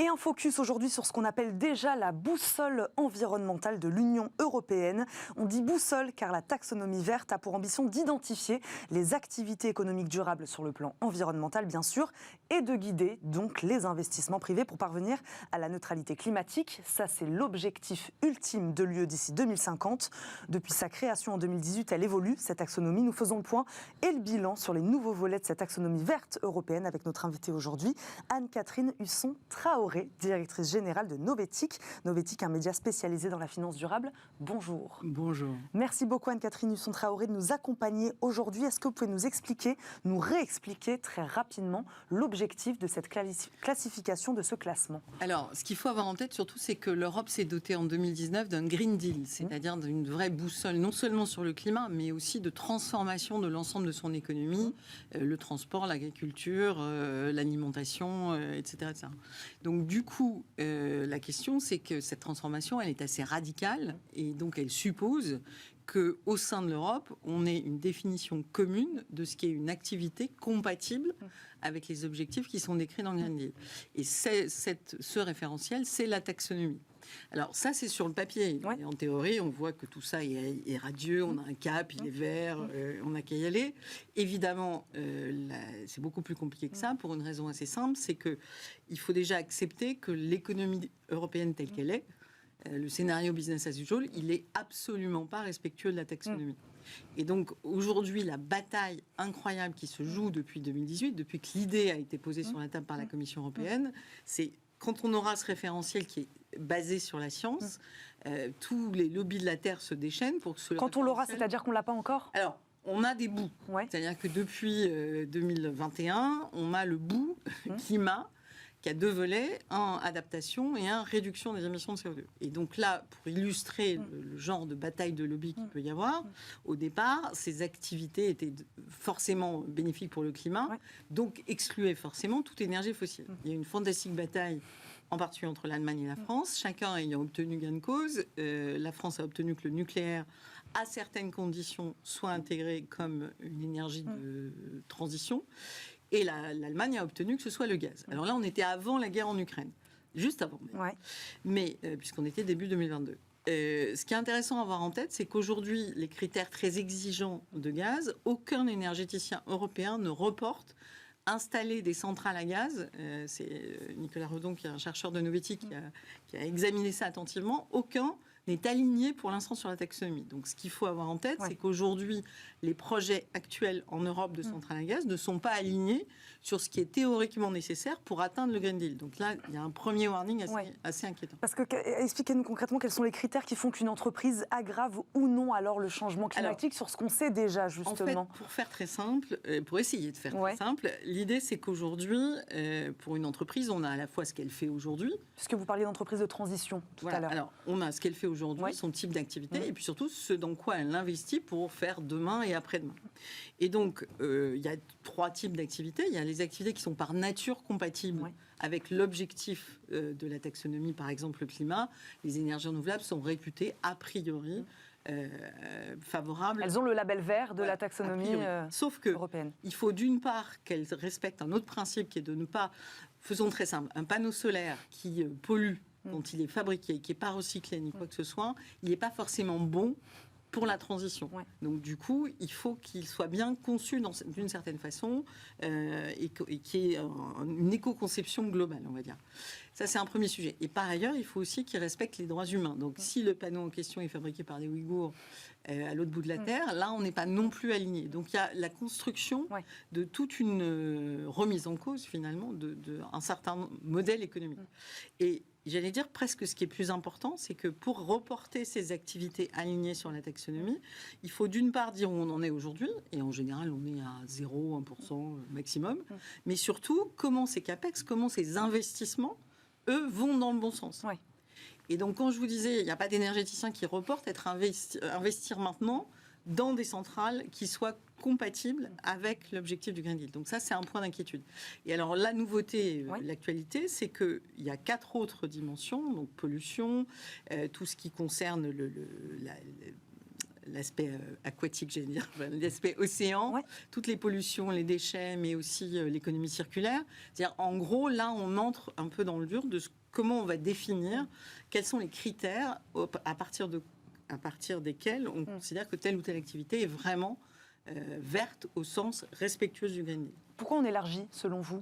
Et un focus aujourd'hui sur ce qu'on appelle déjà la boussole environnementale de l'Union européenne. On dit boussole car la taxonomie verte a pour ambition d'identifier les activités économiques durables sur le plan environnemental, bien sûr, et de guider donc les investissements privés pour parvenir à la neutralité climatique. Ça, c'est l'objectif ultime de l'UE d'ici 2050. Depuis sa création en 2018, elle évolue, cette taxonomie. Nous faisons le point et le bilan sur les nouveaux volets de cette taxonomie verte européenne avec notre invitée aujourd'hui, Anne-Catherine Husson-Traoré, directrice générale de Novetic. Novetic, un média spécialisé dans la finance durable. Bonjour. Bonjour. Merci beaucoup Anne-Catherine Husson-Traoré de nous accompagner aujourd'hui. Est-ce que vous pouvez nous expliquer, nous réexpliquer très rapidement l'objectif de cette classification, de ce classement? Alors, ce qu'il faut avoir en tête surtout, c'est que l'Europe s'est dotée en 2019 d'un Green Deal, c'est-à-dire d'une vraie boussole, non seulement sur le climat, mais aussi de transformation de l'ensemble de son économie, le transport, l'agriculture, l'alimentation, etc., etc. Donc, du coup, la question, c'est que cette transformation, elle est assez radicale, et donc elle suppose qu'au sein de l'Europe, on ait une définition commune de ce qui est une activité compatible avec les objectifs qui sont décrits dans le Green Deal. Et ce référentiel, c'est la taxonomie. Alors ça, c'est sur le papier. Et en théorie, on voit que tout ça est radieux, on a un cap, il est vert, on n'a qu'à y aller. Évidemment, c'est beaucoup plus compliqué que ça, pour une raison assez simple, c'est qu'il faut déjà accepter que l'économie européenne telle qu'elle est, le scénario business as usual, il n'est absolument pas respectueux de la taxonomie. Et donc, aujourd'hui, la bataille incroyable qui se joue depuis 2018, depuis que l'idée a été posée sur la table par la Commission européenne, c'est quand on aura ce référentiel qui est basé sur la science, tous les lobbies de la Terre se déchaînent pour que ce Quand on l'aura, c'est-à-dire qu'on ne l'a pas encore? Alors, on a des bouts. C'est-à-dire que depuis 2021, on a le bout climat, qui a 2 volets, un adaptation et un réduction des émissions de CO2. Et donc là, pour illustrer le genre de bataille de lobby qu'il peut y avoir, au départ, ces activités étaient forcément bénéfiques pour le climat, donc excluaient forcément toute énergie fossile. Il y a une fantastique bataille, en particulier entre l'Allemagne et la France, chacun ayant obtenu gain de cause. La France a obtenu que le nucléaire, à certaines conditions, soit intégré comme une énergie de transition. Et l'Allemagne a obtenu que ce soit le gaz. Alors là, on était avant la guerre en Ukraine. Juste avant. Mais puisqu'on était début 2022. Ce qui est intéressant à avoir en tête, c'est qu'aujourd'hui, les critères très exigeants de gaz, aucun énergéticien européen ne reporte installer des centrales à gaz. C'est Nicolas Redon, qui est un chercheur de Novetic, qui a examiné ça attentivement. Aucun n'est aligné pour l'instant sur la taxonomie. Donc ce qu'il faut avoir en tête, c'est qu'aujourd'hui, les projets actuels en Europe de centrales à gaz ne sont pas alignés sur ce qui est théoriquement nécessaire pour atteindre le Green Deal. Donc là, il y a un premier warning assez inquiétant. Parce que, expliquez-nous concrètement quels sont les critères qui font qu'une entreprise aggrave ou non alors le changement climatique sur ce qu'on sait déjà, justement. En fait, pour faire très simple, pour essayer de faire très simple, l'idée c'est qu'aujourd'hui, pour une entreprise, on a à la fois ce qu'elle fait aujourd'hui. Puisque vous parliez d'entreprise de transition tout à l'heure. Alors, on a ce qu'elle fait aujourd'hui, son type d'activité, et puis surtout ce dans quoi elle investit pour faire demain et après-demain. Et donc, il y a 3 types d'activités. Il y a les activités qui sont par nature compatibles avec l'objectif de la taxonomie, par exemple le climat. Les énergies renouvelables sont réputées a priori favorables. Elles ont le label vert de la taxonomie Sauf que européenne. Il faut d'une part qu'elles respectent un autre principe qui est de ne pas, faisons très simple, un panneau solaire qui pollue quand il est fabriqué, qui n'est pas recyclé ni quoi que ce soit, il n'est pas forcément bon pour la transition. Donc du coup, il faut qu'il soit bien conçu d'une certaine façon et qu'il y ait une éco-conception globale, on va dire. Ça, c'est un premier sujet. Et par ailleurs, il faut aussi qu'il respecte les droits humains. Donc si le panneau en question est fabriqué par des Ouïghours à l'autre bout de la Terre, là, on n'est pas non plus aligné. Donc il y a la construction de toute une remise en cause, finalement, d'un certain modèle économique. Et j'allais dire presque ce qui est plus important, c'est que pour reporter ces activités alignées sur la taxonomie, il faut d'une part dire où on en est aujourd'hui, et en général on est à 0, 1% maximum, mais surtout comment ces CAPEX, comment ces investissements, eux, vont dans le bon sens. Et donc quand je vous disais, il n'y a pas d'énergéticien qui reporte, investir maintenant dans des centrales qui soient compatibles avec l'objectif du Green Deal. Donc ça, c'est un point d'inquiétude. Et alors, la nouveauté, l'actualité, c'est qu'il y a 4 autres dimensions, donc pollution, tout ce qui concerne l'aspect aquatique, j'allais dire, l'aspect océan, toutes les pollutions, les déchets, mais aussi l'économie circulaire. C'est-à-dire, en gros, là, on entre un peu dans le dur de comment on va définir, quels sont les critères à partir desquels on considère que telle ou telle activité est vraiment verte au sens respectueux du Green Deal. Pourquoi on élargit, selon vous ?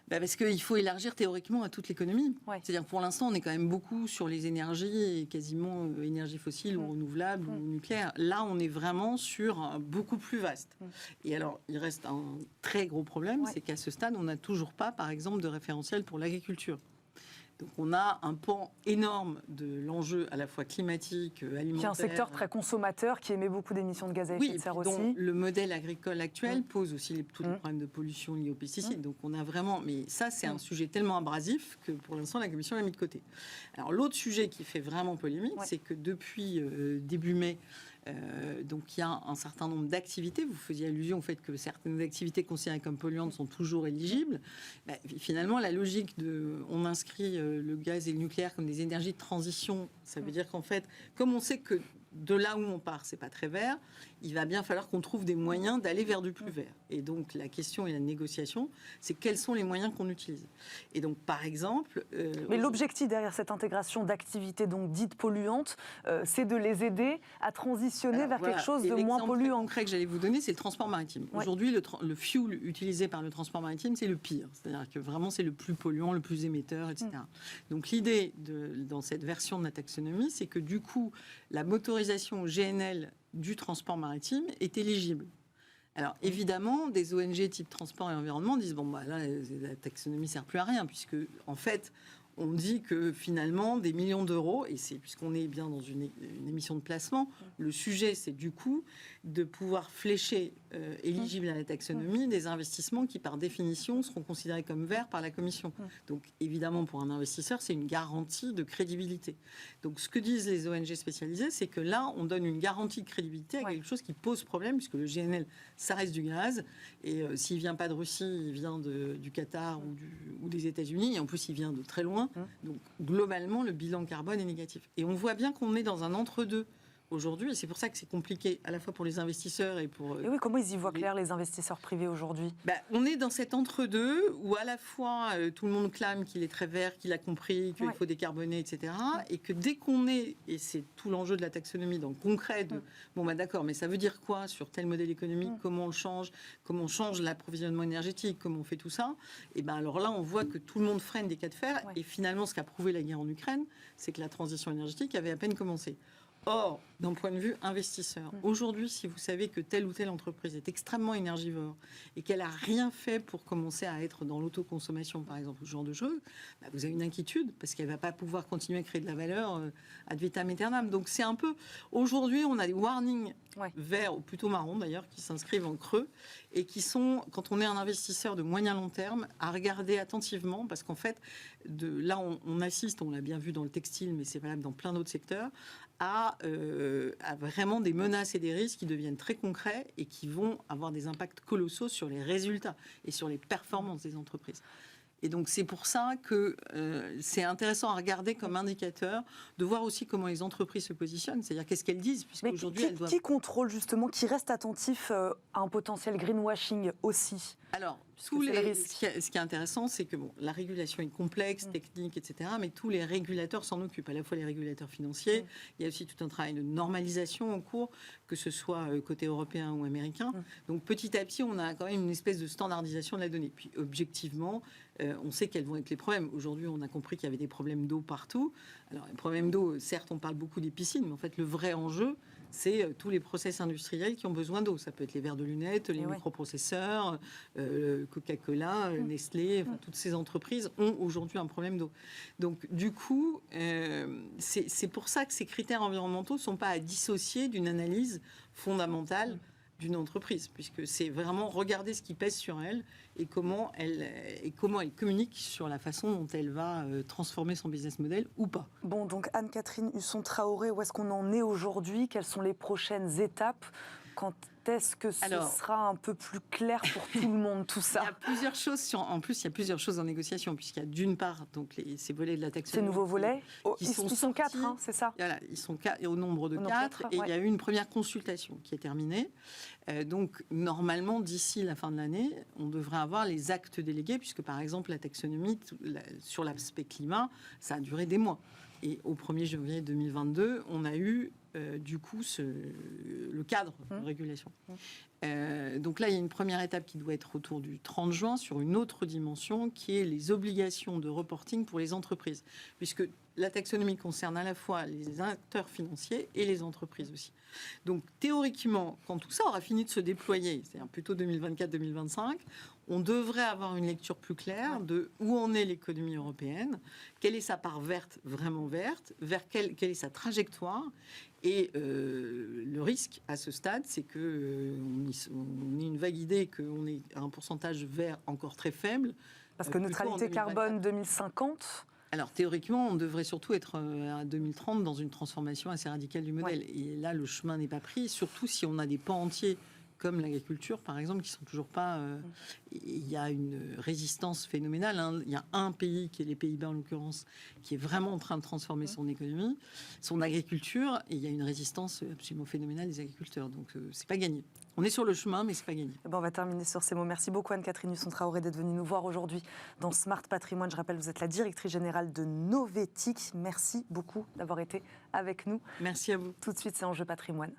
Parce qu'il faut élargir théoriquement à toute l'économie. C'est-à-dire que pour l'instant, on est quand même beaucoup sur les énergies, quasiment énergies fossiles ou renouvelables ou nucléaires. Là, on est vraiment sur beaucoup plus vaste. Et alors, il reste un très gros problème, c'est qu'à ce stade, on n'a toujours pas, par exemple, de référentiel pour l'agriculture. Donc on a un pan énorme de l'enjeu à la fois climatique, alimentaire. Qui est un secteur très consommateur, qui émet beaucoup d'émissions de gaz à effet de serre aussi. Le modèle agricole actuel pose aussi tous les problèmes de pollution liés aux pesticides. Donc on a vraiment... Mais ça, c'est un sujet tellement abrasif que pour l'instant, la Commission l'a mis de côté. Alors l'autre sujet qui fait vraiment polémique, c'est que depuis début mai, donc il y a un certain nombre d'activités. Vous faisiez allusion au fait que certaines activités considérées comme polluantes sont toujours éligibles. Finalement, la logique on inscrit le gaz et le nucléaire comme des énergies de transition, ça veut dire qu'en fait, comme on sait que de là où on part, c'est pas très vert, il va bien falloir qu'on trouve des moyens d'aller vers du plus vert. Et donc la question et la négociation, c'est quels sont les moyens qu'on utilise. Et donc par exemple... Mais l'objectif derrière cette intégration d'activités donc dites polluantes, c'est de les aider à transitionner vers quelque chose de moins polluant. L'exemple concret que j'allais vous donner, c'est le transport maritime. Aujourd'hui, le fuel utilisé par le transport maritime, c'est le pire. C'est-à-dire que vraiment, c'est le plus polluant, le plus émetteur, etc. Donc l'idée dans cette version de la taxonomie, c'est que du coup, la motorisation GNL du transport maritime est éligible. Alors évidemment, des ONG type transport et environnement disent là, la taxonomie ne sert plus à rien, puisque en fait, on dit que finalement, des millions d'euros, et c'est puisqu'on est bien dans une émission de placement, le sujet, c'est du coup de pouvoir flécher, éligible à la taxonomie, des investissements qui, par définition, seront considérés comme verts par la Commission. Donc, évidemment, pour un investisseur, c'est une garantie de crédibilité. Donc, ce que disent les ONG spécialisées, c'est que là, on donne une garantie de crédibilité à quelque chose qui pose problème, puisque le GNL, ça reste du gaz, et s'il ne vient pas de Russie, il vient du Qatar ou des États-Unis, et en plus, il vient de très loin. Donc, globalement, le bilan carbone est négatif. Et on voit bien qu'on est dans un entre-deux aujourd'hui, et c'est pour ça que c'est compliqué à la fois pour les investisseurs et pour... Et oui, comment ils y voient clair, les investisseurs privés aujourd'hui ? On est dans cet entre-deux où à la fois tout le monde clame qu'il est très vert, qu'il a compris qu'il faut décarboner, etc. Et que dès qu'on est, et c'est tout l'enjeu de la taxonomie dans le concret de d'accord, mais ça veut dire quoi sur tel modèle économique, comment on le change l'approvisionnement énergétique, comment on fait tout ça, et alors là on voit que tout le monde freine des cas de fer, et finalement ce qu'a prouvé la guerre en Ukraine, c'est que la transition énergétique avait à peine commencé. Or, d'un point de vue investisseur, aujourd'hui, si vous savez que telle ou telle entreprise est extrêmement énergivore et qu'elle n'a rien fait pour commencer à être dans l'autoconsommation, par exemple, ce genre de choses, vous avez une inquiétude parce qu'elle ne va pas pouvoir continuer à créer de la valeur ad vitam aeternam. Donc, c'est un peu... Aujourd'hui, on a des warnings verts, ou plutôt marrons d'ailleurs, qui s'inscrivent en creux et qui sont, quand on est un investisseur de moyen-long terme, à regarder attentivement parce qu'en fait, là, on assiste, on l'a bien vu dans le textile, mais c'est valable dans plein d'autres secteurs, à vraiment des menaces et des risques qui deviennent très concrets et qui vont avoir des impacts colossaux sur les résultats et sur les performances des entreprises. Et donc c'est pour ça que c'est intéressant à regarder comme indicateur, de voir aussi comment les entreprises se positionnent, c'est-à-dire qu'est-ce qu'elles disent, puisqu'aujourd'hui elles doivent... Qui contrôle justement, qui reste attentif à un potentiel greenwashing aussi ? Alors, ce qui est intéressant, c'est que la régulation est complexe, technique, etc., mais tous les régulateurs s'en occupent, à la fois les régulateurs financiers, il y a aussi tout un travail de normalisation en cours, que ce soit côté européen ou américain. Donc petit à petit, on a quand même une espèce de standardisation de la donnée. Puis objectivement, on sait quels vont être les problèmes. Aujourd'hui, on a compris qu'il y avait des problèmes d'eau partout. Alors, les problèmes d'eau, certes, on parle beaucoup des piscines, mais en fait, le vrai enjeu, c'est tous les process industriels qui ont besoin d'eau. Ça peut être les verres de lunettes, les microprocesseurs, Coca-Cola, Nestlé, toutes ces entreprises ont aujourd'hui un problème d'eau. Donc, du coup, c'est pour ça que ces critères environnementaux ne sont pas à dissocier d'une analyse fondamentale d'une entreprise, puisque c'est vraiment regarder ce qui pèse sur elle et comment elle communique sur la façon dont elle va transformer son business model ou pas. Bon, donc Anne-Catherine Husson-Traoré, où est-ce qu'on en est aujourd'hui ? Quelles sont les prochaines étapes Quand est-ce que ce sera un peu plus clair pour tout le monde, tout ça? Il y a plusieurs choses en plus, il y a plusieurs choses en négociation, puisqu'il y a d'une part donc ces volets de la taxonomie. Ces nouveaux volets, ils sont 4, hein, c'est ça? Voilà, ils sont au nombre de 4, et il y a eu une première consultation qui est terminée. Donc, normalement, d'ici la fin de l'année, on devrait avoir les actes délégués, puisque, par exemple, la taxonomie, sur l'aspect climat, ça a duré des mois. Et au 1er janvier 2022, on a eu, du coup, le cadre de régulation. Donc là, il y a une première étape qui doit être autour du 30 juin sur une autre dimension, qui est les obligations de reporting pour les entreprises. Puisque la taxonomie concerne à la fois les acteurs financiers et les entreprises aussi. Donc théoriquement, quand tout ça aura fini de se déployer, c'est-à-dire plutôt 2024-2025, on devrait avoir une lecture plus claire de où en est l'économie européenne, quelle est sa part verte, vraiment verte, vers quelle est sa trajectoire. Et le risque à ce stade, c'est qu'on ait une vague idée qu'on ait un pourcentage vert encore très faible. Parce que neutralité carbone 2050... Alors, théoriquement, on devrait surtout être à 2030 dans une transformation assez radicale du modèle. Ouais. Et là, le chemin n'est pas pris, surtout si on a des pans entiers comme l'agriculture, par exemple, qui ne sont toujours pas... Il y a une résistance phénoménale. Hein. Il y a un pays, qui est les Pays-Bas en l'occurrence, qui est vraiment en train de transformer son économie, son agriculture, et il y a une résistance absolument phénoménale des agriculteurs. Donc, c'est pas gagné. On est sur le chemin, mais c'est pas gagné. On va terminer sur ces mots. Merci beaucoup Anne-Catherine Husson-Traoré d'être venue nous voir aujourd'hui dans Smart Patrimoine. Je rappelle, vous êtes la directrice générale de Novetic. Merci beaucoup d'avoir été avec nous. Merci à vous. Tout de suite, c'est Enjeu Patrimoine.